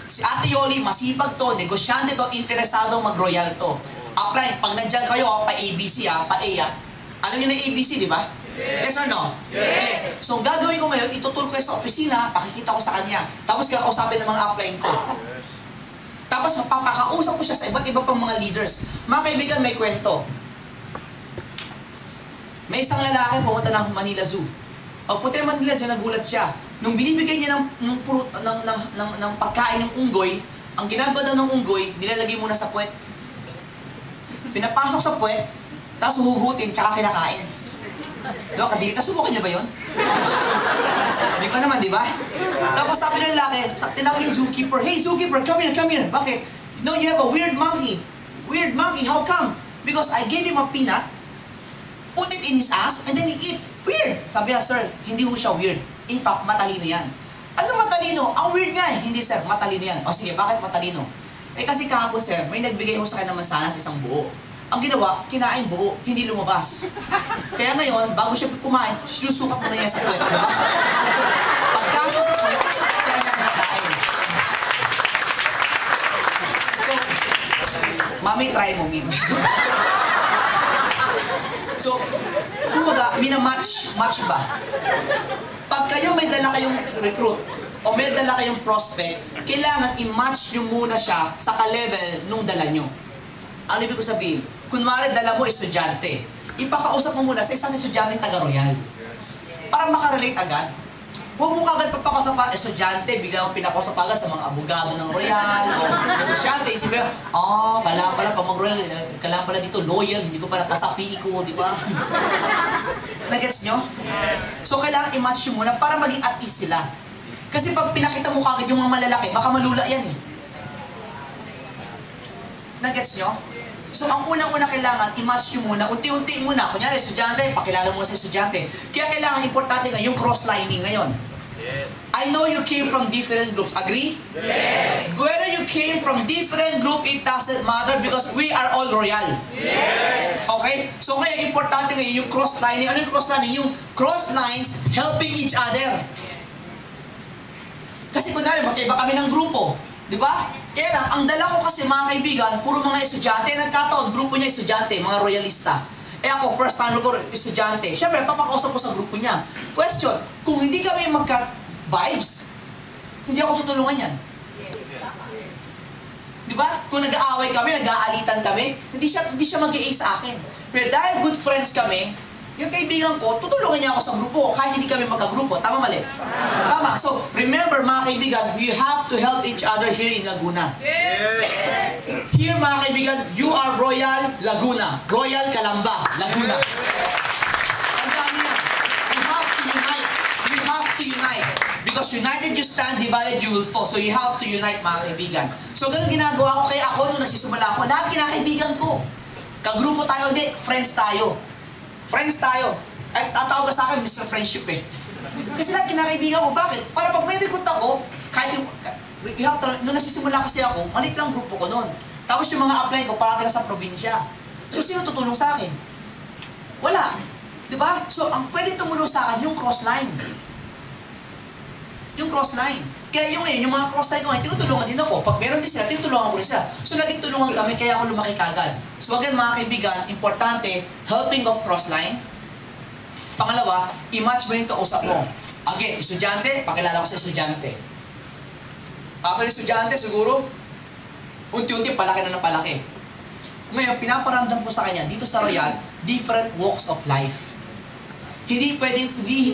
Si Ate Yoli, masipag to, negosyante to, interesado mag-royal to. Apply, pag nandyan kayo, pa-ABC, pa-A, alam niyo na ABC, di ba? Yes or no? Yes. So, gagawin ko ngayon, ituturo ko sa opisina, pakikita ko sa kanya. Tapos kakausapin ng mga upline ko. Tapos mapapakausap ko siya sa iba't iba pang mga leaders. Mga kaibigan, may kwento. May isang lalaki pumunta ng Manila Zoo. Pagpunta ng Manila Zoo, nagulat siya. Nung binibigay niya ng pagkain ng unggoy, ang ginagawa daw ng unggoy, nilalagay muna sa puwet. Pinapasok sa puwet, tapos huhugutin, tsaka kinakain. Diba, kadiri, nasubukan niyo ba yun? Di pa naman, di ba? Tapos sabi ng lalaki, tinawag yung zookeeper, "Hey zookeeper, come here, come here." Bakit? "No, you have a weird monkey." "Weird monkey? How come?" "Because I gave him a peanut, put it in his ass, and then he eats." "Weird." Sabi niya, "Sir, hindi mo siya weird. In fact, matalino yan." "Ano matalino? Ang weird nga eh." "Hindi sir, matalino yan." "O sige, bakit matalino?" "Eh kasi kahapon sir, may nagbigay ho sa akin ng mansanas isang buo. Ang ginawa, kinain buo, hindi lumabas. Kaya ngayon, bago siya kumain, sinusukat mo na niya sa puwet." Diba? Pagkasya sa puwet, kaya niya kinakain. So, mami, try mo, Min. So, kumbaga, minamatch ba? Pag kayo may dala kayong recruit, o may dala kayong prospect, kailangan i-match nyo muna siya sa ka-level nung dala nyo. Ano ibig ko sabihin? Kunwari, dala mo estudyante. Ipakausap mo muna sa isang estudyante taga-royal. Para makarelate agad. Huwag mo kagad papakausap pa estudyante, bigla mo pinakausap agad sa mga abogado ng royal, o estudyante, isipin mo, kailangan pala pag mag-royal, kailangan pala dito lawyer, hindi ko pala pasapi ko, di ba? Nagets nyo? So, kailangan i-match nyo muna para maging at ease sila. Kasi pag pinakita mo kagad yung mga malalaki, baka malula yan eh. Nagets nyo? So, ang unang-una kailangan, i-match nyo muna, unti-unti muna. Kunyari, estudyante, pakilala mo sa estudyante. Kaya kailangan, importante nga, yung cross-lining ngayon. Yes. I know you came from different groups. Agree? Yes. Whether you came from different group, it doesn't matter because we are all royal. Yes. Okay? So, kaya importante ngayon, yung cross-lining. Ano yung cross-lining? Yung cross-lines helping each other. Kasi kunwari, magkaiba kami ng grupo. Di ba? Kaya lang, ang dala ko kasi mga kaibigan, puro mga estudyante. Nagkataon, grupo niya estudyante, mga royalista. Eh ako, first time ko estudyante. Siyempre, papakausap ko sa grupo niya. Question, kung hindi kami magka-vibes, hindi ako tutulungan yan. Di ba? Kung nag-aaway kami, nag-aalitan kami, hindi siya mag-i-A sa akin. Pero dahil good friends kami, yung kaibigan ko, tutulungan niya ako sa grupo kahit hindi kami magka-grupo. Tama, mali? Tama. So, remember mga kaibigan, we have to help each other here in Laguna. Yes. Here mga kaibigan, you are Royal Laguna. Royal Calamba, Laguna. Ang dami na. You have to unite. You have to unite. Because united you stand, divided you will fall. So you have to unite mga kaibigan. So ganun ginagawa ko. Kaya ako, nung nagsisimula ako, lahat kinakaibigan ko. Kagrupo tayo, hindi. Friends tayo. Friends tayo. Ay, tatawag ka sa akin, Mr. Friendship eh. Kasi lahat kinakaibigan ko. Bakit? Para pag may recruit ako, kahit yung, nung nagsisimula kasi ako, malit lang grupo ko noon. Tapos yung mga apply ko, parang nasa probinsya. So, sino tutulong sa akin? Wala. Diba? So, ang pwede tumulong sa akin, yung cross-line. Yung cross-line. Kaya yung ngayon, yung mga cross-line ko ngayon, tinutulungan din ako. Pag meron din sila, tinutulungan ko rin sila. So, naging tulungan kami, kaya ako lumaki kagad. So, again, mga kaibigan, importante, helping of cross-line. Pangalawa, i-match mo yung kausap mo. Again, estudyante, pakilala ko sa estudyante. After estudyante, siguro, unti-unti, palaki na ng palaki. Ngayon, pinaparamdam ko sa kanya, dito sa Royal, different walks of life. Hindi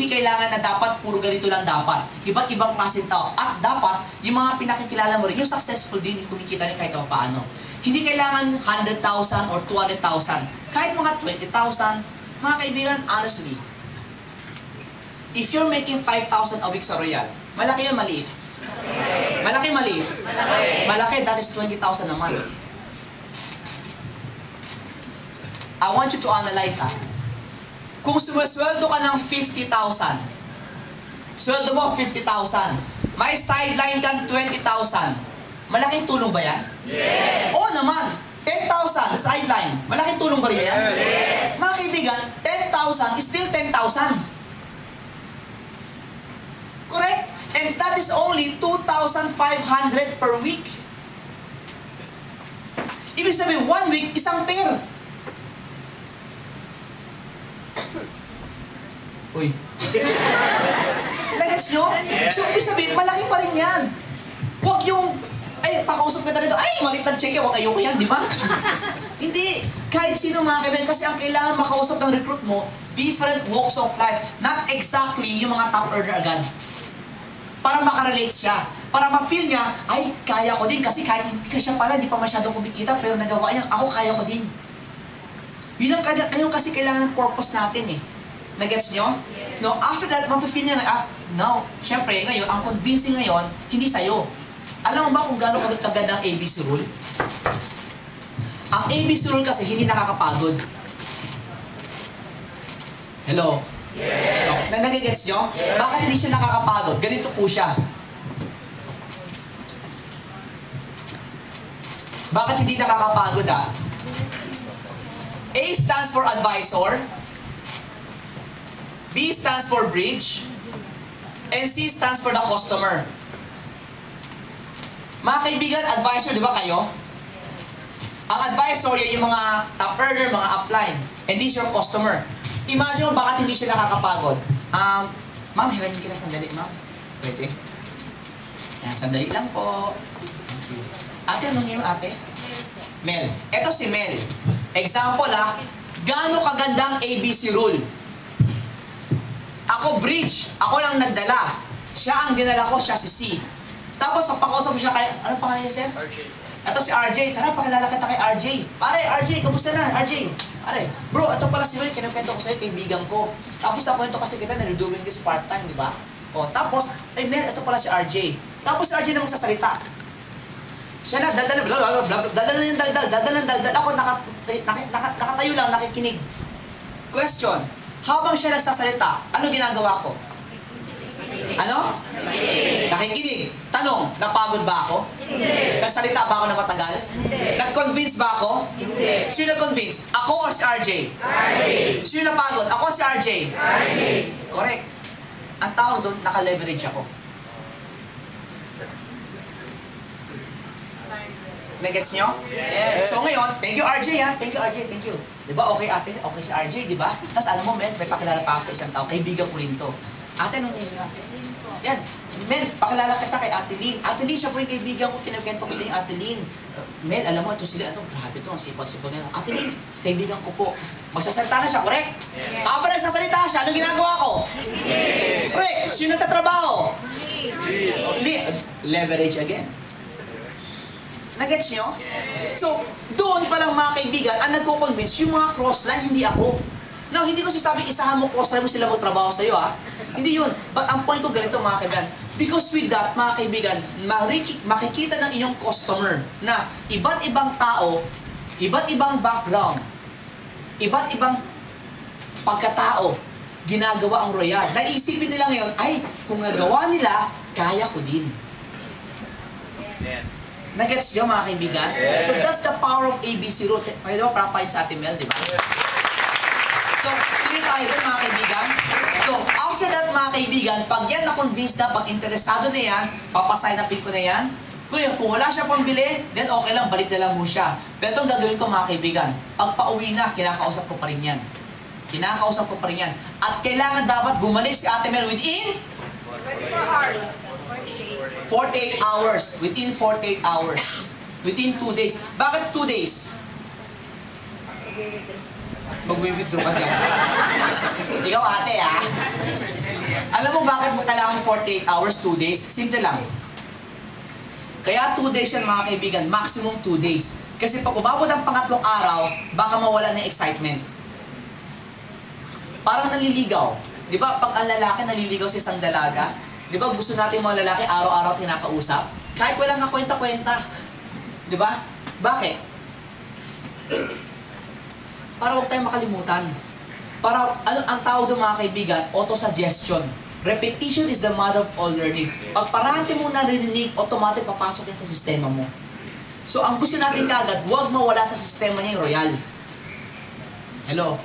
kailangan na dapat puro ganito lang dapat. Iba't ibang klaseng tao. At dapat, yung mga pinakikilala mo rin, yung successful din, yung kumikita rin kahit paano. Hindi kailangan 100,000 or 200,000. Kahit mga 20,000, mga kaibigan, honestly, if you're making 5,000 a week sa Royal, malaki yun, maliit? Malaki, maliit? Malaki, that is 20,000 a month. I want you to analyze Kung sumasweldo ka ng 50,000, sweldo mo 50,000, may sideline kang 20,000, malaking tulong ba yan? Yes! Oo naman, 10,000 sideline, malaking tulong ba rin yan? Yes! Mga kaibigan, 10,000 is still 10,000. Correct? And that is only 2,500 per week. Ibig sabihin, 1 week, isang pair. Uy. Nagets nyo? So, ibig sabihin, malaki pa rin yan. Huwag yung, ay, pakausap ka na rito, ay, maliit ang check, huwag ayoko yan, di ba? Hindi. Kahit sino mga kaibigan, kasi ang kailangan makausap ng recruit mo, different walks of life. Not exactly yung mga top earner agad. Para makarelate siya. Para ma-feel niya, ay, kaya ko din. Kasi kahit siya pala, di pa masyadong kumikita, pero nagawa niya, ako kaya ko din. Yun ang kasi kailangan ng purpose natin eh. Nagets nyo? No, after that, ma-feel niya na, no, syempre, ngayon, ang convincing ngayon, hindi sa'yo. Alam mo ba kung gano'ng kaganda ang ABC rule? Ang ABC rule kasi hindi nakakapagod. Hello? Yes. Okay. Nagigets nyo? Yes. Bakit hindi siya nakakapagod? Ganito po siya. Bakit hindi nakakapagod ah? A stands for advisor, B stands for bridge, and C stands for the customer. Mga kaibigan, advisor, di ba kayo? Ang advisor, yan yung mga top earner, mga upline. And this is your customer. Imagine mo, bakit hindi siya nakakapagod? Ma'am, hiramin kita sandali, ma'am. Pwede? Yan, sandali lang po. Ate, anong name, ate? Mel. Ito si Mel. Example, gaano kagandang ABC rule? Ako, bridge. Ako lang nagdala. Siya ang dinala ko, siya si C. Tapos, papakausap mo siya kay, ano pangalan niya, sir? RJ. Ito si RJ. Tara, pakilala kita kay RJ. Pare, RJ, kamusta na? RJ. Pare, bro, ito pala si Will. Kinapento ko sa'yo, kaibigan ko. Tapos, nakwento kasi kita na you're doing this part-time, di ba? O, tapos, ay, Mel, ito pala si RJ. Tapos, si RJ na magsasalita. Siya na, daldal yung daldal. Ako, nakatayo lang, nakikinig. Question, habang siya nagsasalita, ano ginagawa ko? Ano? Nakikinig. Tanong, napagod ba ako? Hindi. Nagsalita ba ako na matagal? Hindi. Nag-convince ba ako? Hindi. Sino nag-convince? Ako or si RJ? RJ. Sino napagod? Ako or si RJ? RJ. Correct. Ang tawag doon, naka-leverage ako. Nagets nyo? Yes. So ngayon, thank you RJ ha. Thank you RJ, thank you. Diba okay ate, okay si RJ, diba? Tapos alam mo men, may pakilala pa ako sa isang tao, kaibigan ko rin to. Ate, anong name niyo ate? Yan. Men, pakilala kita kay Ate Lynn. Ate Lynn, siya po yung kaibigan ko, kinagkwento ko sa inyo, Ate Lynn. Men, alam mo, ito sila, grabe to, ang sipag-sipag nila. Ate Lynn, kaibigan ko po. Magsasalita na siya, correct? Yes. Kapag nagsasalita siya, anong ginagawa ko? Yes. Correct. Sino nagtatrabaho? Yes. Leverage again. Nagets nyo? Yes. So, doon palang mga kaibigan, ang nagko-convince, yung mga crossline, hindi ako. Now, hindi ko sasabing isahan mo, crossline mo sila magtrabaho sa'yo, ha? Hindi yun. But ang point ko ganito, mga kaibigan, because with that, mga kaibigan, makikita ng inyong customer na iba't ibang tao, iba't ibang background, iba't ibang pagkatao, ginagawa ang Royal. Naisipin nila ngayon, ay, kung nagawa nila, kaya ko din. Yes. Nagets nyo, mga kaibigan? Yes. So that's the power of ABC rule. Kaya diba, parang pa yung sa Ate Mel, diba? So, clear tayo doon, mga kaibigan. So, after that, mga kaibigan, pag yan na-convince na, pag interesado na yan, papasay na ko na yan, kung wala siya pang bili, then okay lang, balik na lang mo siya. Pero itong gagawin ko, mga kaibigan, pag pauwi na, kinakausap ko pa rin yan. Kinakausap ko pa rin yan. At kailangan dapat bumalik si Ate Mel within 24 hours. 48 hours. Within 48 hours. Within 2 days. Bakit 2 days? Mag-withdraw ka dyan. Ikaw ate ha. Alam mo bakit mo kailangan 48 hours, 2 days? Simple lang. Kaya 2 days yan mga kaibigan. Maximum 2 days. Kasi pag umabot ang pangatlong araw, baka mawala ng excitement. Parang naliligaw. Di ba pag ang lalaki naliligaw sa isang dalaga, di ba gusto natin mga lalaki araw-araw kinakausap? Kahit walang kakwenta-kwenta. Di ba? Bakit? Para huwag tayong makalimutan. Para, ano ang tawag doon mga kaibigan? Auto-suggestion. Repetition is the mother of all learning. Pag parati mo narinig, automatic papasok yan sa sistema mo. So, ang gusto natin kagad, huwag mawala sa sistema niya yung Royal. Hello?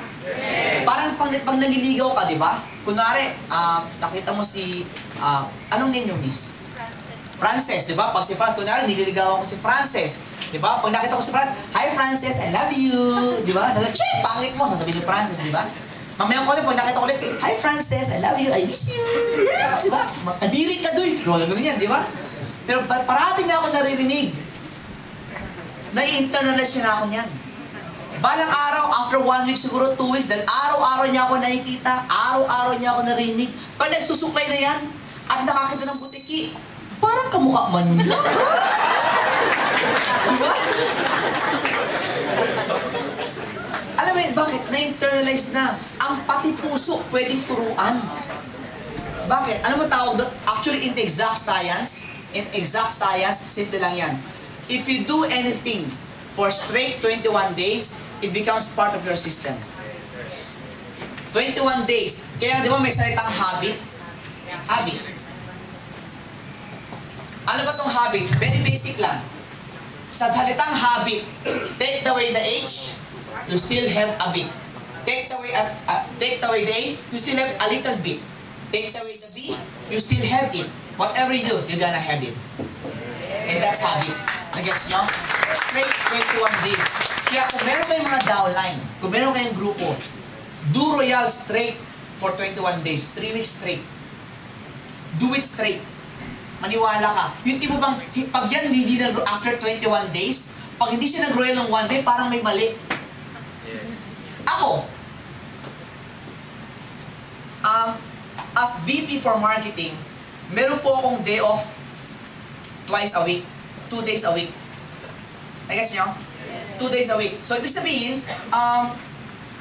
Parang pag naliligaw ka, di ba? Kunwari, nakita mo si, anong name yung miss? Frances, di ba? Pag si Frances, kunwari, nililigawan ko si Frances. Di ba? Pag nakita ko si Frances, "Hi Frances, I love you." Di ba? Sabi, "Che, pangit mo." Sasabihin ni Frances, di ba? Mamaya ko ulit, pag nakita ko ulit, "Hi Frances, I love you, I miss you." Yeah, di ba? Makadirin ka doon. Gano'n yan, di ba? Pero parating na ako naririnig. Nai-internalize na ako niyan. Balang araw, after 1 week, siguro 2 weeks, dahil araw-araw niya ako nakikita, araw-araw niya ako narinig. Pag nagsusuklay na yan, at nakakita ng butiki, parang kamukha man yun. Diba? Alam mo yun, bakit? Na-internalize na. Ang pati puso, pwedeng turuan. Bakit? Ano mo tawag doon? Actually, in exact science, simple lang yan. If you do anything for straight 21 days, it becomes part of your system. 21 days. Kaya di ba may salitang habit? Habit. Ano ba tong habit? Very basic lang. Sa salitang habit, take away the H, you still have a bit. Take away the A, you still have a little bit. Take away the B, you still have it. Whatever you do, you're gonna have it. And that's habit. Nagets nyo? Straight 21 days. Kaya kung meron kayong mga downline, kung meron kayong grupo, do Royal straight for 21 days, 3 weeks straight. Do it straight. Maniwala ka. Yung tipo bang, pag yan hindi after 21 days, pag hindi siya nag-Royal ng 1 day, parang may mali. Ako, as VP for marketing, meron po akong day off twice a week, 2 days a week. I-guess nyo? 2 days a week. So, ibig sabihin,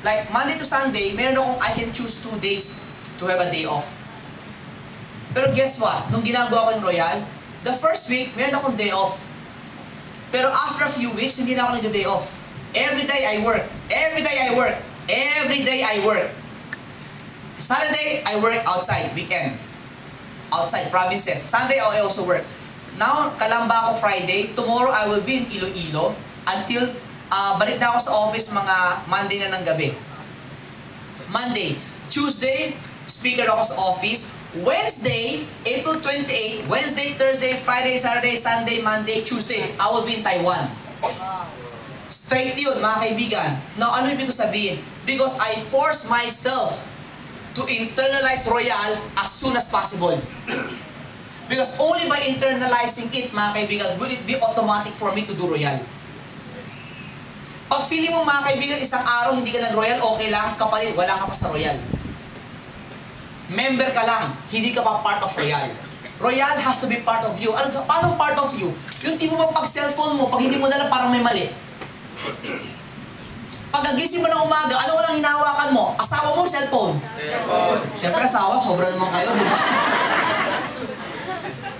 like Monday to Sunday, meron akong I can choose 2 days to have a day off. Pero guess what? Nung ginagawa ko yung Royal, the first week, meron akong day off. Pero after a few weeks, hindi na ako nag-day off. Every day I work. Every day I work. Every day I work. Saturday, I work outside, weekend. Outside provinces. Sunday, I also work. Now, kalamba ako Friday. Tomorrow, I will be in Iloilo until balik na ako sa office mga Monday na ng gabi. Monday. Tuesday, speaker ako sa office. Wednesday, April 28, Wednesday, Thursday, Friday, Saturday, Sunday, Monday, Tuesday, I will be in Taiwan. Straight yun, mga kaibigan. Now, ano ibig ko sabihin? Because I force myself to internalize Royal as soon as possible. Because only by internalizing it, mga kaibigan, will it be automatic for me to do Royal. Pag feeling mo, mga kaibigan, isang araw hindi ka nag-Royal, okay lang, kapalit, wala ka pa sa Royal. Member ka lang, hindi ka pa part of Royal. Royal has to be part of you. Ano, paano part of you? Yung tipo mo pag cellphone mo, pag hindi mo dala, parang may mali. Pag nagising mo ng umaga, ano walang hinahawakan mo? Asawa mo, cellphone? Cellphone. Siyempre asawa, sobra naman kayo, di ba?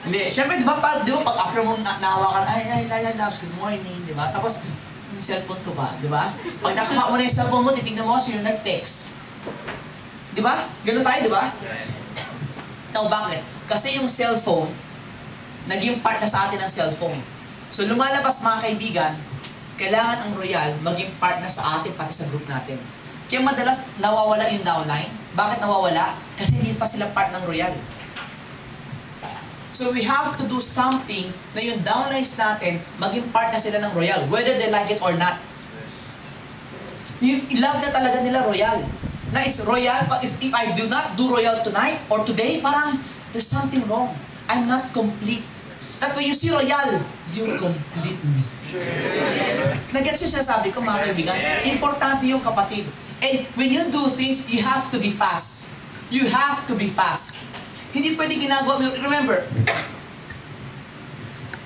Hindi, siyempre, di ba pag after mo nahawakan, ay, loves, good morning, di ba? Tapos, yung cellphone ko ba, di ba? Pag nakuha mo na yung cellphone mo, titignan mo sino nag-text. Di ba? Ganun tayo, di ba? Now, bakit? Kasi yung cellphone, naging part na sa atin ng cellphone. So, lumalabas mga kaibigan, kailangan ang Royal maging part na sa atin, pati sa group natin. Kaya madalas, nawawala yung downline. Bakit nawawala? Kasi hindi pa sila part ng Royal. So, we have to do something na yung downlines natin, maging part na sila ng Royal, whether they like it or not. Yung love na talaga nila Royal. Na is Royal, but if I do not do Royal tonight or today, parang there's something wrong. I'm not complete. That when you see Royal, you complete me. Nag-gets yung sinasabi ko, mga kaibigan? Importante yung kapatid. And when you do things, you have to be fast. You have to be fast. Hindi pwede ginagawa mo. Remember,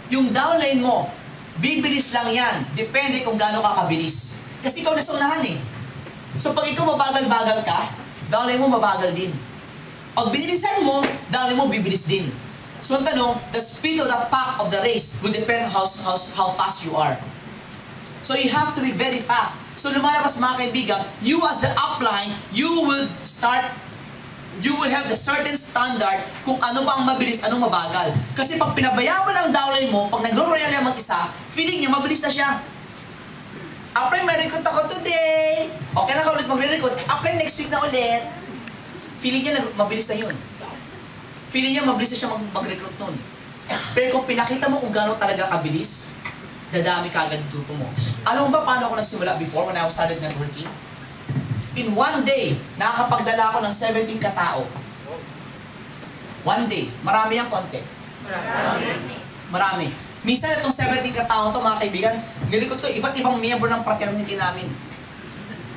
yung downline mo, bibilis lang yan. Depende kung gaano ka kabilis. Kasi ikaw nasa unahan eh. So pag ikaw mabagal-bagal ka, downline mo mabagal din. Pag binilisan mo, downline mo bibilis din. So ang tanong, the speed of the pack of the race will depend how fast you are. So you have to be very fast. So lumalabas mga kaibigan, you as the upline, you will have the certain standard kung ano bang mabilis, anong mabagal. Kasi pag pinabayaan mo ng downline mo, pag nag-royal yung mag-isa, feeling niya mabilis na siya. Apply, may recruit ako today. Okay lang ka ulit magre-recruit. Apply next week na ulit. Feeling niya mabilis na yun. Feeling niya mabilis na siya mag-recruit nun. Pero kung pinakita mo kung gano'n talaga kabilis, dadami ka agad grupo mo. Alam mo ba paano ako nagsimula before when I started networking? In one day, nakakapagdala ako ng 17 katao. One day. Marami ang konti. Marami. Minsan itong 17 katao to mga kaibigan, nirecruit ko iba't ibang miyembro ng fraternity namin.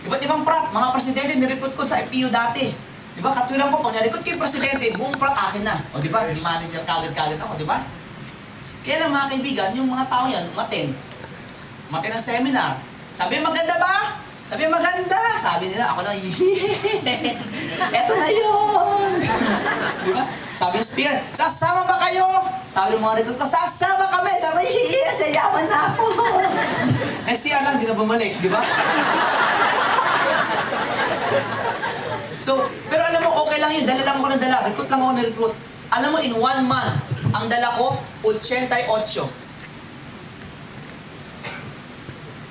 Iba't ibang frat, mga presidente nirecruit ko sa FPU dati. Di ba? Katwiran ko, pag nirecruit ko yung presidente, buong frat akin na. O di ba? Hindi manager kagad-kagad ako, di ba? Kaya lang mga kaibigan, yung mga tao yan, umaten ng seminar. Sabi, maganda ba? Sabi, maganda. Sabi nila, ako na, yes! Eto na yun! Di ba? Sabi ng speaker, sasama ba kayo? Sabi ng mga recruit ko, sasama kami! Sabi, yes! Yayaman na ako! Next year lang, di na bumalik, di ba? So, pero alam mo, okay lang yun. Dala lang ako ng dala. Recruit lang ako ng recruit. Alam mo, in 1 month, ang dala ko, 88.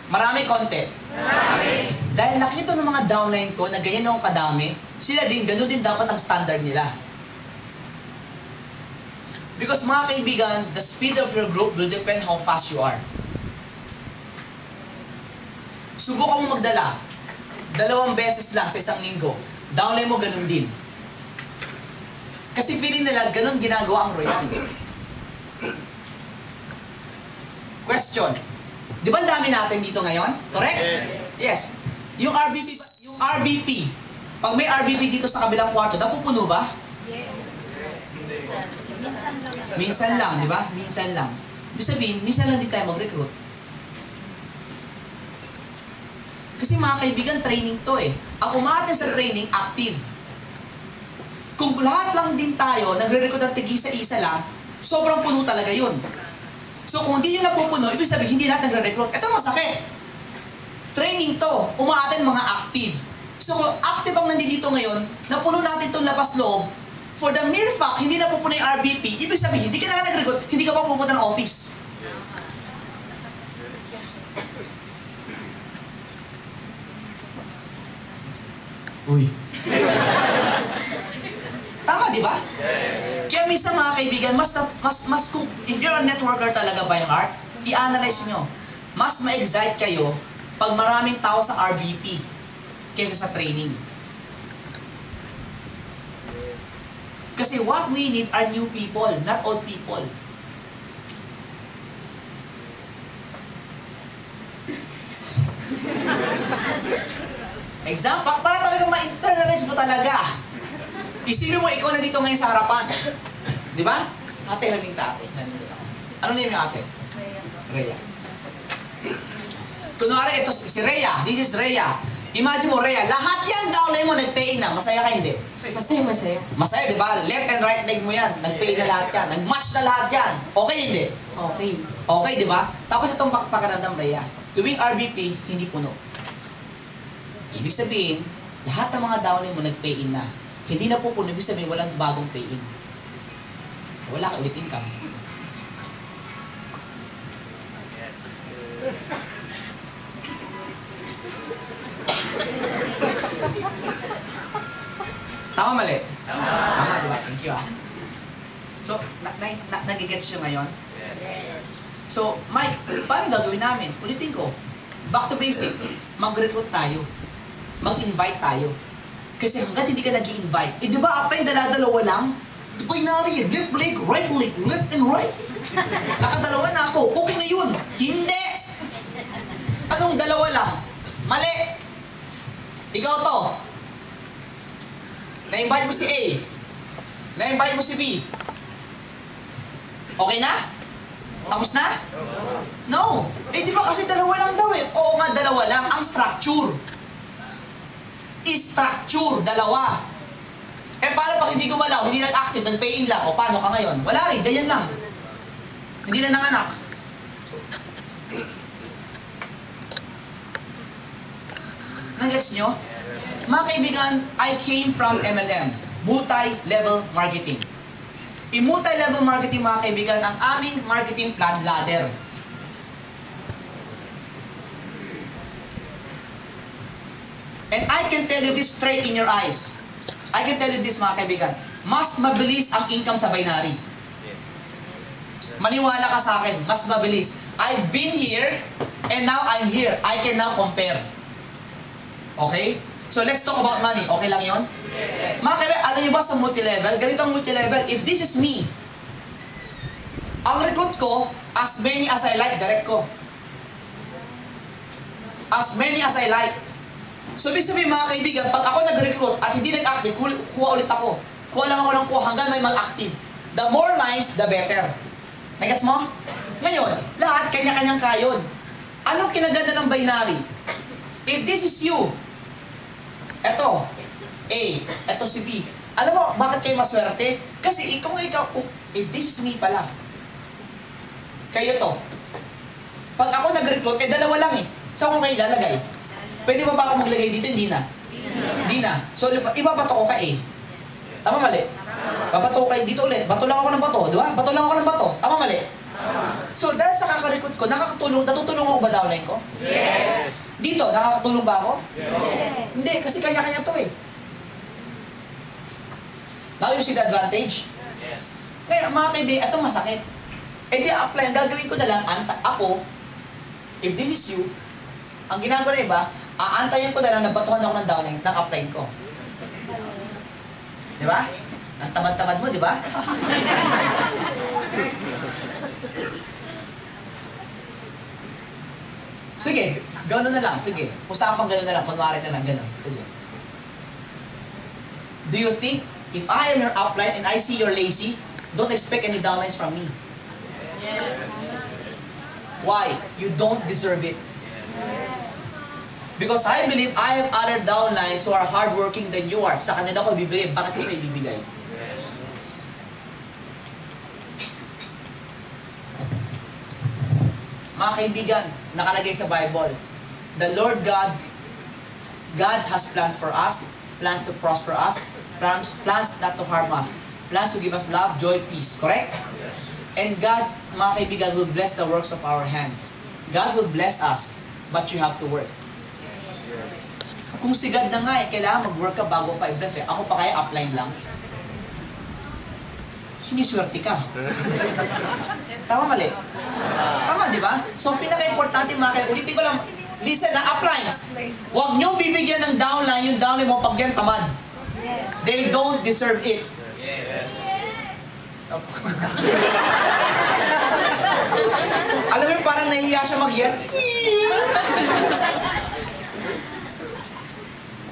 Marami konti. Marami. Dahil nakita ng mga downline ko na ganyan ako kadami, sila din, ganun din dapat ang standard nila. Because mga kaibigan, the speed of your group will depend how fast you are. Subukan mo magdala. 2 beses lang sa isang linggo. Downline mo ganun din. Kasi feeling nila, ganun ginagawa ang Royal. Question. Di ba ang dami natin dito ngayon? Correct? Yes. Yung RBP, pag may RBP dito sa kabilang kwarto, napupuno ba? Minsan lang, di ba? Minsan lang. Ibig sabihin, minsan lang din tayo mag-recruit. Kasi mga kaibigan, training to eh. Ang umaaten sa training, active. Kung lahat lang din tayo, nagre-recruit ng tig-isa-isa lang, sobrang puno talaga yun. So kung hindi nyo napupuno, ibig sabihin, hindi lahat nagre-recruit. Ito masakit. Training to, umaaten mga active. So kung active ang nandito ngayon, napuno natin itong labas loob, for the mere fact, hindi napupuno yung RBP, ibig sabihin, hindi ka na nag-recruit, hindi ka pa pupunta ng office. Uy. Tama, di ba? Yes. Kaya minsan mga kaibigan, kung, if you're a networker talaga by heart, i-analyze nyo. Mas ma-excite kayo pag maraming tao sa RVP kaysa sa training. Kasi what we need are new people, not old people. Example, para talaga ma-internalize mo talaga. Isipin mo, ikaw na dito ngayon sa harapan. Di ba? Ate, raming tate. Ano name yung ate? Rhea. Kunwari, ito si Rhea. This is Rhea. Imagine mo, Rhea, lahat yan downline mo, nag-pay na. Masaya ka hindi? Masaya. Masaya, di ba? Left and right leg mo yan. Nag-pay na lahat yan. Nag-match na lahat yan. Okay, hindi? Okay. Okay, di ba? Tapos itong pakiramdam, Rhea. Tuwing RVP, hindi puno. Ibig sabihin, lahat ng mga downline mo nag-pay in na. Hindi na pupuno, ibig sabihin walang bagong pay in. Wala ka ulit income. Yes. Tama, mali? Tama, diba? Thank you, ah. So, nagigets nyo ngayon? Yes. So, Mike, paano gagawin namin? Ulitin ko. Back to basic. Mag-recruit tayo. Mag-invite tayo. Kasi hanggat hindi ka nag-i-invite, di ba apply dala-dalawa lang? Di ba inari, left leg, right leg, left and right? Nakadalawa na ako, okay na yun. Hindi! Anong dalawa lang? Mali! Ikaw to. Na-invite mo si A. Na-invite mo si B. Okay na? Tapos na? No! Eh di ba kasi dalawa lang daw eh? Oo nga, dalawa lang. Ang structure. Structure, dalawa. Eh paano pag hindi gumalaw, hindi nag-active, nag-pay in lang, o paano ka ngayon? Wala rin, ganyan lang. Hindi na nanganak. Nagets nyo? Mga kaibigan, I came from MLM, multi-level marketing. In multi-level marketing, mga kaibigan, ang aming marketing plan ladder. And I can tell you this straight in your eyes. I can tell you this, mga kaibigan. Mas mabilis ang income sa binary. Maniwala ka sa akin, mas mabilis. I've been here, and now I'm here. I can now compare. Okay? So let's talk about money. Okay lang yon? Yes. Mga kaibigan, alam niyo ba sa multi-level? Ganito ang multi-level. If this is me, ang recruit ko, as many as I like, direct ko. As many as I like. So, ibig sabihin mga kaibigan, pag ako nag-recruit at hindi nag-active, kuha ulit ako. Kuha lang ako ng kuha hanggang may mag-active. The more lines, the better. Nagets mo? Ngayon, lahat kanya-kanyang kayod. Anong kinaganda ng binary? If this is you, eto, A, eto si B. Alam mo, bakit kayo maswerte? Kasi ikaw, if this is me pala, kayo to. Pag ako nag-recruit, dalawa lang eh. Saan ko kayo lalagay? Pwede ba ako maglagay dito? Hindi na. Hindi na. So, ibabato ko ka A. Tama mali? Babato ko kayo dito ulit. Bato lang ako ng bato. Di ba? Bato lang ako ng bato. Tama mali? So, dahil sa kakarecruit ko, natutulong ako ba downline ko? Yes! Dito, nakakatulong ba ako? Yes! Hindi, kasi kanya-kanya to eh. Now you see the advantage? Yes! Ngayon, mga kaibigan, ito masakit. Di apply, ang gagawin ko na lang, ako, if this is you, ang ginagawa na iba, aantayin ko na lang, nabatuhan ako ng downline, ng apply ko. Di ba? Ang tamad-tamad mo, di ba? Sige, gano'n na lang, sige. Usapang gano'n na lang, kunwari na lang, gano'n. Sige. Do you think, if I am your upline and I see you're lazy, don't expect any downlines from me? Yes! Why? You don't deserve it. Because I believe I have other downlines who are hardworking than you are. Sa kanila ko ibibigay. Bakit ko sa ibibigay? Mga kaibigan, nakalagay sa Bible, the Lord God has plans for us, plans to prosper us, plans not to harm us, plans to give us love, joy, peace. Correct? And God, mga kaibigan, will bless the works of our hands. God will bless us, but you have to work. Kung sigad na nga kailangan mag-work ka bago pa i-bless eh. Ako pa kaya upline lang. Siniswerte ka. Tama mali? Tama, di ba? So, pinaka-importante mga kaibigan, ulitin ko lang, listen na, uplines. Huwag nyo bibigyan ng downline, yung downline mo pag yan tamad. They don't deserve it. Alam mo, parang nahihiya siya mag-yes.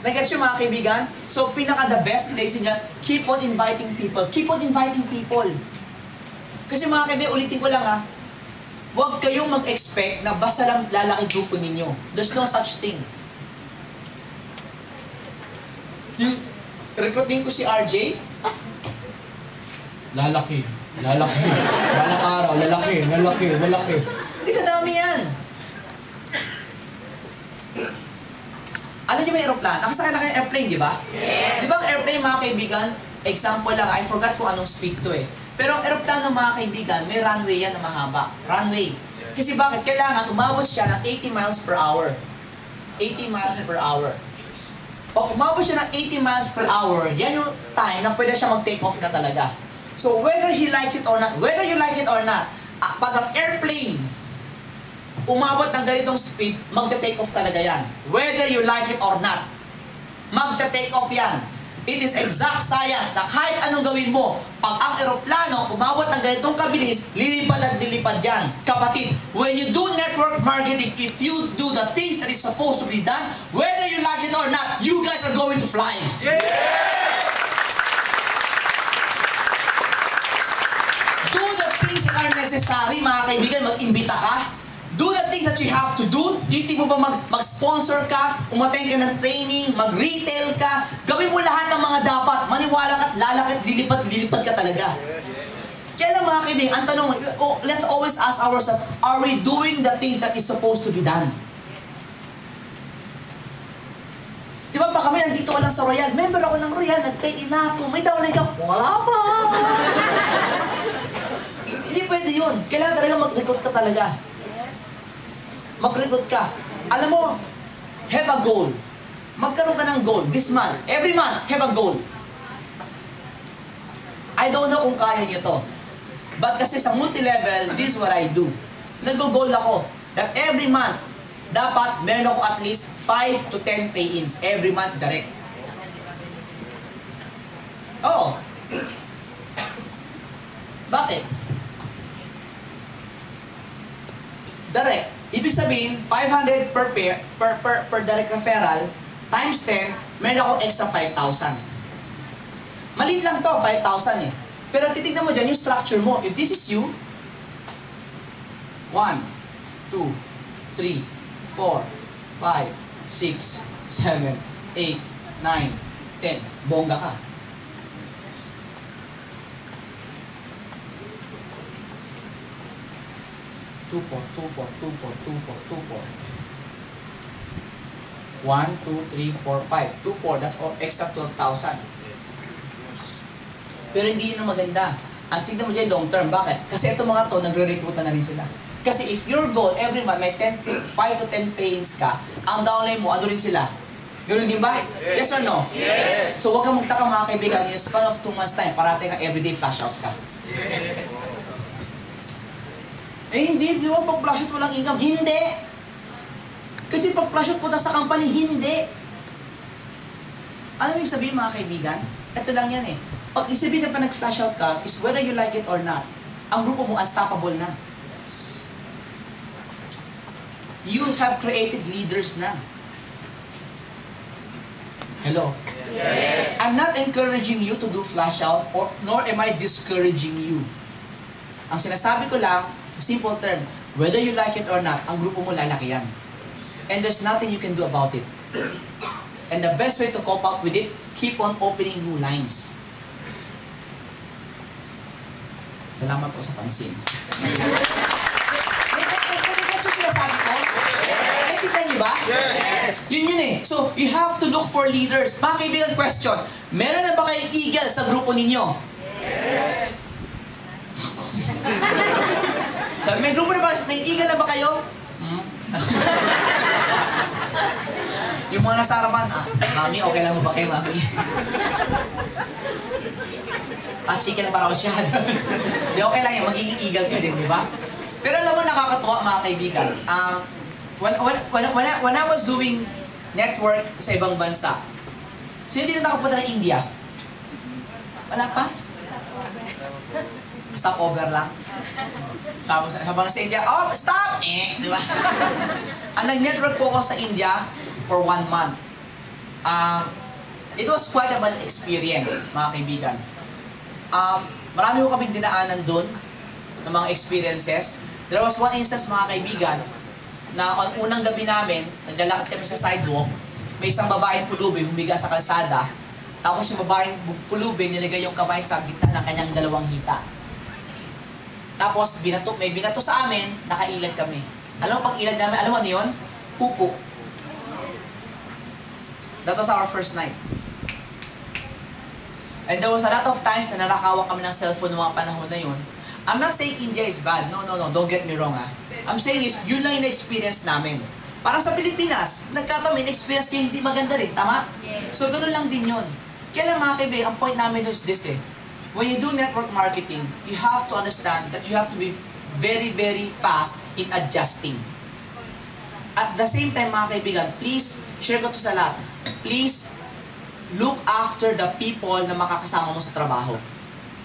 Nag-gets yung mga kaibigan? So, pinaka-the best lesson niya, keep on inviting people. Keep on inviting people. Kasi mga kaibigan, ulitin ko lang ha, huwag kayong mag-expect na basta lang lalaki grupo ninyo. There's no such thing. Yung recruiting ko si RJ, lalaki. Balang araw, lalaki. Hindi kadami yan. Alam niyo may aeroplano? Nakasakay na kayo airplane, di ba? Yes! Di ba ang airplane, mga kaibigan, example lang, I forgot kung anong speed to eh. Pero ang aeroplano, mga kaibigan, may runway yan na mahaba. Runway. Kasi bakit? Kailangan umabot siya ng 80 miles per hour. 80 miles per hour. Pag umabot siya ng 80 miles per hour, yan yung time na pwede siya mag-take off na talaga. So whether he likes it or not, whether you like it or not, pag ang airplane umabot ng ganitong speed, magte-take off talaga yan. Whether you like it or not, magte-take off yan. It is exact science na kahit anong gawin mo, pag ang eroplano umabot ng ganitong kabilis, lilipad at lilipad yan. Kapatid, when you do network marketing, if you do the things that is supposed to be done, whether you like it or not, you guys are going to fly. Yeah! Do the things that are necessary, mga kaibigan, mag-imbita ka. Do the things that you have to do. Hindi mo ba mag-sponsor ka, umattend ka ng training, mag-retail ka, gawin mo lahat ng mga dapat. Maniwala ka at lalakit, lilipad ka talaga. Kaya lang mga kaibigan, ang tanong, let's always ask ourselves, are we doing the things that is supposed to be done? Di ba pa kami, nandito ka lang sa Royal, member ako ng Royal, nag-pay in ako, may downline ka, wala pa. Hindi pwede yun. Kailangan talaga mag-recruit ka talaga. Mag-recruit ka. Alam mo, have a goal. magkaroon ka ng goal this month. Every month, have a goal. I don't know kung kaya nyo to. But kasi sa multi-level, this is what I do. Nag-goal ako that every month, dapat meron ako at least 5 to 10 pay-ins every month direct. Oo. Bakit? Direct. Ibig sabihin, 500 per pair, per direct referral, times 10, meron ako extra 5,000. Maliit lang to, 5,000 eh. Pero titignan mo dyan yung structure mo. If this is you, 1, 2, 3, 4, 5, 6, 7, 8, 9, 10. Bongga ka. Two, four, 1, 2, 3, 4, 5. 2, 4. That's all extra 12,000. Pero hindi yun ang maganda. Ang tignan mo dyan long term. Bakit? Kasi itong mga to, nagre-recruita na rin sila. Kasi if your goal every month may 5 to 10 pay-ins ka, ang downline mo, ano rin sila? Ganoon din ba? Yes or no? Yes. So huwag kang magtaka mga kaibigan, in a span of 2 months time, parating ka everyday flash out ka. Eh hindi, di ba pag flash out walang income? Hindi! Kasi pag flash out punta sa company, hindi! Ano yung sabihin mga kaibigan? Ito lang yan eh. Pag isipin na pa nag-flash out ka, is whether you like it or not, ang grupo mo unstoppable na. You have created leaders na. Hello? Yes. I'm not encouraging you to do flash out, or nor am I discouraging you. Ang sinasabi ko lang, simple term, whether you like it or not, ang grupo mo lalaki yan. And there's nothing you can do about it. And the best way to cope up with it, keep on opening new lines. Salamat po sa pansin. Nagkakaso sinasabi ko? Nakikita niyo ba? Yes. Yun eh. So, you have to look for leaders. Mga kaibigan, question. Meron na ba kayong eagle sa grupo ninyo? Yes. Sabi, may grupo na ba? May eagle na ba kayo? Yung mga nasa harapan, mami, okay lang mo ba kayo, mami? Chicken na parang siya. Di okay lang yan, magiging eagle ka din, di ba? Pero alam mo, nakakatuwa mga kaibigan. When I was doing network sa ibang bansa, sino dito nakapunta ng India? Wala pa? Stopover lang. Sabi na sa India, oh, stop! Di ba? Ang nag-network po ako sa India for 1 month. It was quite a bad experience, mga kaibigan. Marami ko kaming dinaanan doon ng mga experiences. There was one instance, mga kaibigan, na on unang gabi namin, naglalakad kami sa sidewalk, may isang babaeng pulubi humiga sa kalsada, tapos yung babaeng pulubi nilagay yung kamay sa gitna ng kanyang 2 hita. Tapos may binato sa amin, nakailad kami. Alam mo pag ilad namin, alam mo ano yun? Pupo. That was our first night. And there was a lot of times na narakawak kami ng cellphone ng mga panahon na yun. I'm not saying India is bad. No. Don't get me wrong, ha. I'm saying is, yun lang yung experience namin. Para sa Pilipinas, nagkataon may experience kayo hindi maganda rin. Tama? Yes. So, ganun lang din yun. Kaya lang mga kaibigan, ang point namin is this eh. When you do network marketing, you have to understand that you have to be very, very fast in adjusting. At the same time, mga kaibigan, please, share ko to sa lahat. Please, look after the people na makakasama mo sa trabaho.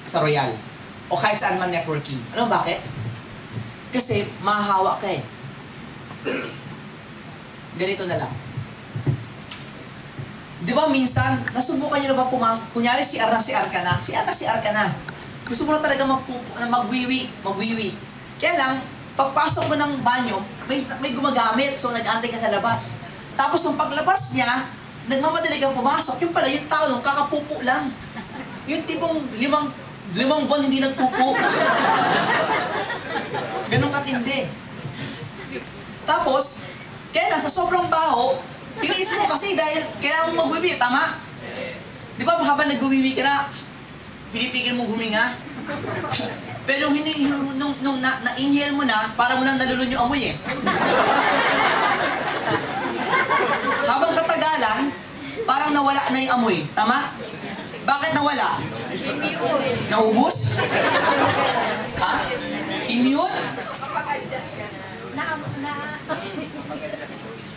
Sa Royal. O kahit saan man networking. Ano bakit? Kasi mahahawa ka eh. Ganito na lang. Di ba minsan, nasubukan nyo na ba pumasok? Kunyari si R ka na. Si R ka na. Gusto mo na talaga magwiwi. Kaya lang, pagpasok mo ng banyo, may gumagamit. So nag-antay ka sa labas. Tapos nung paglabas niya, nagmamadali kang pumasok. Yung pala, yung tao nung kakapupo lang. Yung tipong limang buwan hindi nagpupo. Ganun katindi. Tapos, kaya lang, sa sobrang baho, tiniis mo kasi dahil kailangan mong magwiwi, tama? Di ba habang nagwiwi ka na, pinipigil mong huminga? Pero nung na-inhale mo na, para mo nang nalulun yung amoy eh. Habang katagal, natanggalan, parang nawala na yung amoy. Tama? Bakit nawala? Naubos? Ha? Immune?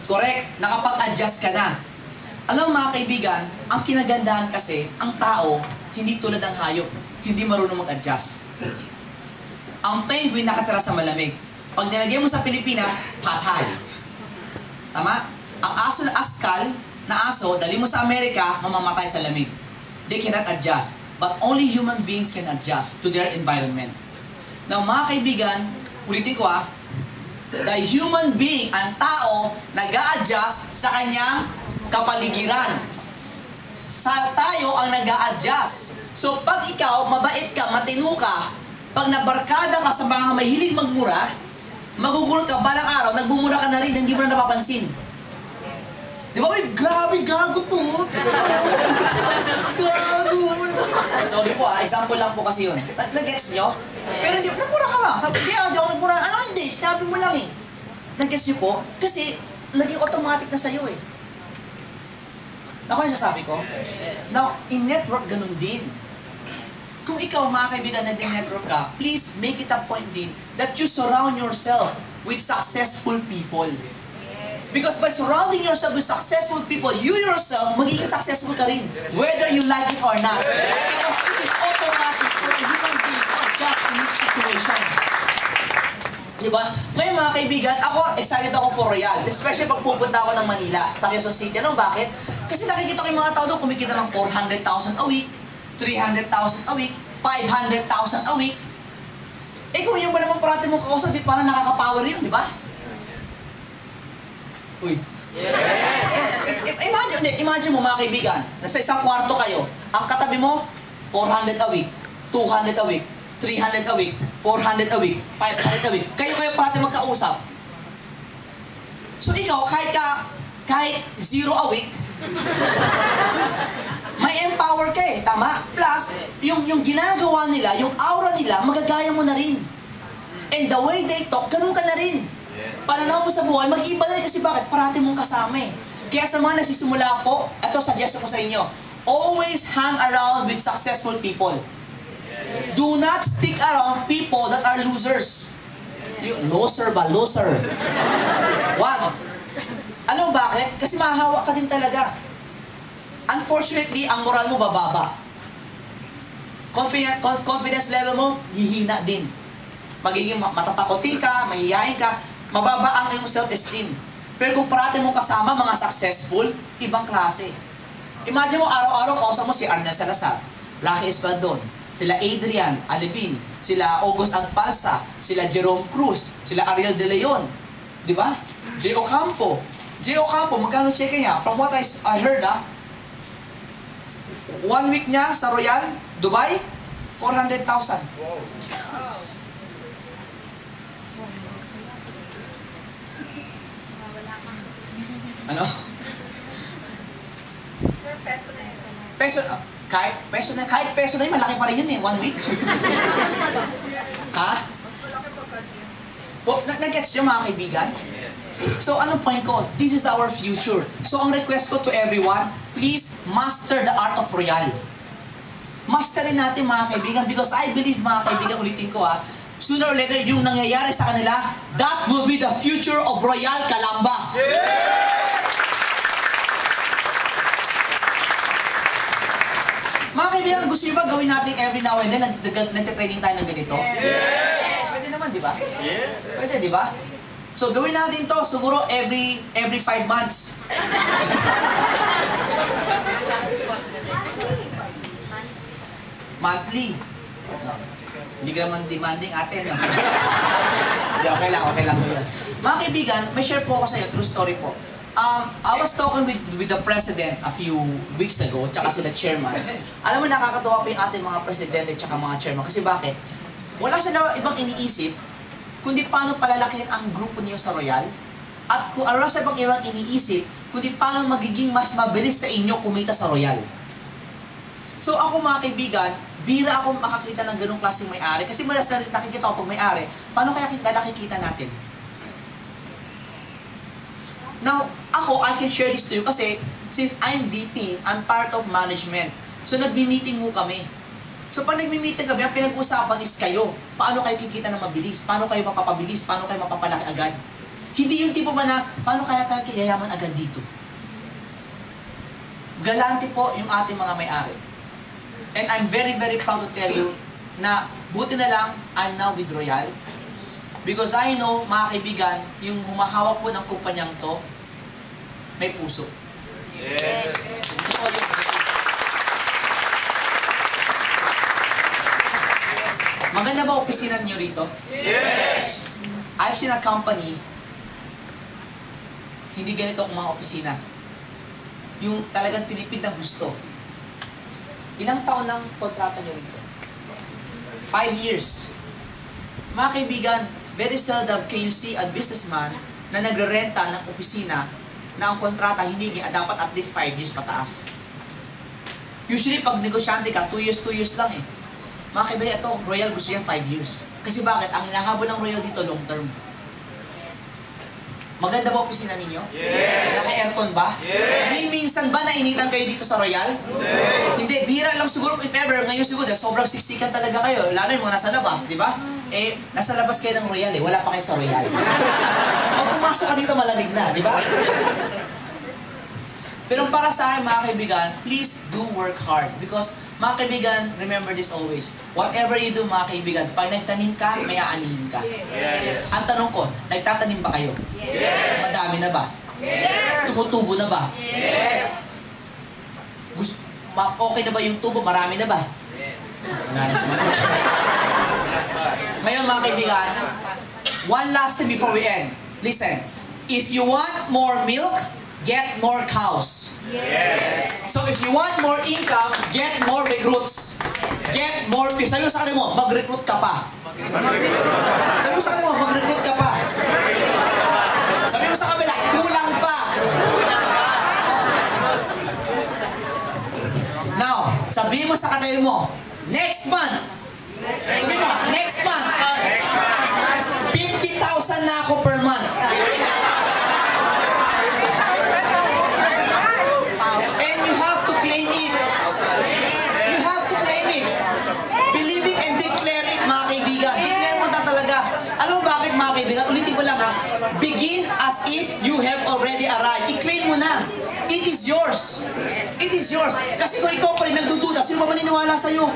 Correct. Nakapag-adjust ka na. Alam mo mga kaibigan, ang kinagandahan kasi, ang tao, hindi tulad ng hayop. Hindi marunong mag-adjust. Ang penguin nakatira sa malamig. Pag nilagay mo sa Pilipinas, patay. Tama? Ang aso na askal, na aso, dali mo sa Amerika, mamamatay sa lamig. They cannot adjust. But only human beings can adjust to their environment. Now, mga kaibigan, ulitin ko the human being, ang tao, nag-a-adjust sa kanyang kapaligiran. Tayo ang nag-a-adjust. So, pag ikaw, mabait ka, matino ka, pag nabarkada ka sa mga mahilig magmura, magugulot ka, balang araw, nagmumura ka na rin, hindi mo na napapansin. Di ba? Uy, grabe, gago to. Gago. Sorry po example lang po kasi yun. Nag-gets nyo? Pero hindi, nagmura ka ba? Sabi, di ako nagmura. Ano hindi? Sabi mo lang eh. Nag-gets nyo po? Kasi, naging automatic na sa'yo eh. Ako yung sasabi ko? Now, in network, ganun din. Kung ikaw, mga kaibigan, nag-network ka, please make it a point din that you surround yourself with successful people. Because by surrounding yourself with successful people, you yourself, magiging successful ka rin. Whether you like it or not. Because it is automatic for a human being to adjust in each situation. Diba? Ngayon mga kaibigan, ako, excited ako for Royal. Especially pag pupunta ako ng Manila, sa Quezon City. Ano, bakit? Kasi nakikita ko yung mga tao doon, kumikita ng 400,000 a week, 300,000 a week, 500,000 a week. Eh kung yung wala mong parati mong kausap, di parang nakaka-power yun, di ba? Uy. Yes. Imagine mo mga kaibigan, nasa isang kwarto kayo, ang katabi mo, 400 a week, 200 a week, 300 a week, 400 a week, 500 a week. Kayo parati magkausap. So ikaw, kahit 0 a week, may empower ka eh, tama? Plus, yung ginagawa nila, yung aura nila, magagaya mo na rin. And the way they talk, ganun ka na rin. Pananaw mo sa buhay, mag-iba na rin kasi bakit? Parati mong kasama eh. Kaya sa mga nagsisimula po, ito suggest ko sa inyo, always hang around with successful people. Do not stick around people that are losers. Loser ba? Loser. What? Ano bakit? Kasi mahahawa ka din talaga. Unfortunately, ang moral mo bababa. Confidence level mo, hihina din. Magiging matatakotin ka, mahihayin ka, mababa ang iyong self-esteem. Pero kung parati mo kasama mga successful, ibang klase. Imagine mo, araw-araw kausap mo si Arnel Salazar, Lucky Espaldon, sila Adrian Alevin, sila August Agpalsa, sila Jerome Cruz, sila Ariel De Leon, di ba? J. Ocampo, magkano check niya? From what I heard, 1 week niya sa Royal, Dubai, 400,000. Wow. Ano? Sir, peso na yun. Kahit peso na yun, malaki pa rin yun eh, 1 week. Ha? Nag-gets nyo mga kaibigan? So, anong point ko? This is our future. So, ang request ko to everyone, please master the art of Royal. Masterin natin mga kaibigan because I believe mga kaibigan, ulitin ko sooner or later, yung nangyayari sa kanila, that will be the future of Royal Calamba. Yeah! Mga kaibigan, gusto nyo ba gawin natin every now and then, nagtitraining tayo ng ganito? Yes! Pwede naman, di ba? Yes! Pwede, di ba? So, gawin natin to siguro every 5 months. Monthly. No. Hindi ka naman demanding ate, no? Hindi, okay lang mo yun. Mga kaibigan, may share po ako sa iyo, true story po. I was talking with the president a few weeks ago, tsaka sila chairman. Alam mo, nakakatuwa po yung ating mga presidente tsaka mga chairman. Kasi bakit? Wala sila ibang iniisip, kundi paano palalakihin ang grupo niyo sa Royal. At kung wala sila ibang iniisip, kundi paano magiging mas mabilis sa inyo kumita sa Royal. So ako mga kaibigan, bira ako makakita ng ganung klaseng may-ari. Kasi madalas na nakikita ko pag may-ari, paano kaya nakikita natin? Now, ako, I can share this to you kasi since I'm VP, I'm part of management. So, nagmi-meeting mo kami. So, pag nagmi-meeting kami, ang pinag-usapan is kayo. Paano kayo kikita ng mabilis? Paano kayo mapapabilis? Paano kayo mapapalaki agad? Hindi yung tipo ba na, paano kaya tayo kiyayaman agad dito? Galante po yung ating mga may-ari. And I'm very, very proud to tell you na buti na lang, I'm now with Royal. Because I know, mga kaibigan, yung humahawak po ng kumpanyang to, may puso. Yes. Maganda ba opisina niyo rito? Yes. I've seen a company, hindi ganito ang mga opisina. Yung talagang tinipid ng gusto. Ilang taon ng kontrata niyo rito? 5 years. Mga kaibigan, very seldom can you see a businessman na nagre-renta ng opisina na ang kontrata hindi dapat at least 5 years pataas. Usually, pag negosyante ka, 2 years lang eh. Mga kaibigan, ito, Royal gusto niya 5 years. Kasi bakit? Ang hinahabol ng Royal dito, long term. Maganda ba opisina ninyo? Yes. Naka-aircon ba? Yes. Hindi minsan ba nainitan kayo dito sa Royal? Yes. Hindi, bihira lang siguro if ever. Ngayon siguro, sobrang siksikan talaga kayo. Lalo yung mga nasa labas, di ba? Eh, nasa labas kayo ng Royal eh. Wala pa kayo sa Royal. Pag pumasok ka dito, malamig na, di ba? Pero para sa akin, mga kaibigan, please do work hard. Because, mga kaibigan, remember this always. Whatever you do, mga kaibigan, pag nagtanim ka, may aanihin ka. Yes. Ang tanong ko, nagtatanim ba kayo? Yes. Madami na ba? Yes. Tumutubo na ba? Yes. Okay na ba yung tubo? Marami na ba? Ngayon, mga kaibigan, one last thing before we end. Listen, if you want more milk, get more cows. Yes. So if you want more income, get more recruits. Get more fish. Sabi mo sa kanila mo, mag-recruit ka pa. Sabi mo sa kanila mo, mag-recruit ka pa. Sabi mo sa kabila, kulang pa. Now, sabi mo sa katabi mo, next month. Sabi mo, next month. 50,000 na ako per month. And you have to claim it. You have to claim it. Believe it and declare it, mga kaibigan. Declare mo na talaga. Alam mo bakit, mga kaibigan? Ulitin ko lang ha. Begin as if you have already arrived. I-claim mo na. It is yours. It is yours. Kasi kung ikaw pa rin nagdududa, sino ba maniniwala sa'yo?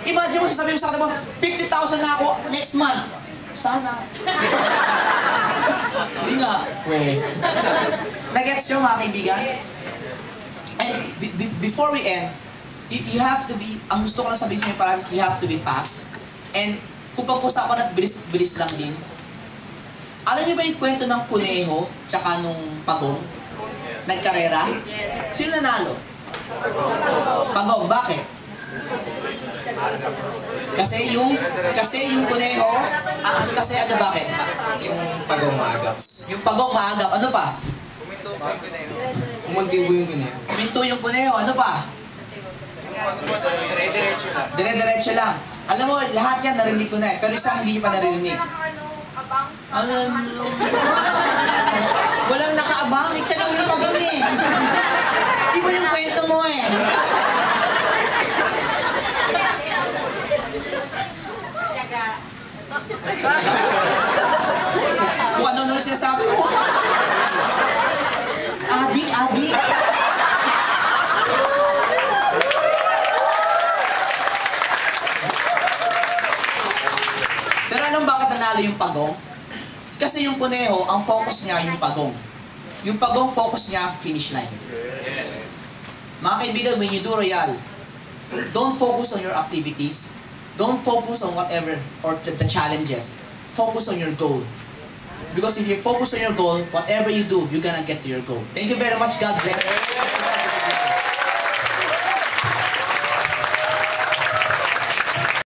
Imagine mo, sasabihin mo sa kanila mo, 50,000 na ako next month. Sana. Hindi nga. Nagets nyo, mga kaibigan? And before we end, you have to be, ang gusto ko lang sabihin sa inyo parang, you have to be fast. And kung pag-usapan at bilis lang din, alam niyo ba yung kwento ng kuneho tsaka nung pagong? Nagkarera? Sino nanalo? Pagong, bakit? Kasi yung kuneho, ano bakit? Yung pagong maagap. Yung pagong maagap, ano pa? Umantibo yung ganyan. Minto yung kuneho, ano pa? Dire-diretso lang. Alam mo, lahat yan narinig ko na eh. Pero isang hindi nyo pa naririnig. Walang nakaabang. Ika na yung pagong eh. Iba yung kwento mo eh. Kung ano sinasabi mo. Adik. Pero alam bakit nanalo yung pagong? Kasi yung kuneho, ang focus niya yung pagong. Yung pagong focus niya, finish line. Mga kaibigan, when you do Royal, don't focus on your activities. Don't focus on whatever, or the challenges. Focus on your goal. Because if you focus on your goal, whatever you do, you're gonna get to your goal. Thank you very much. God bless.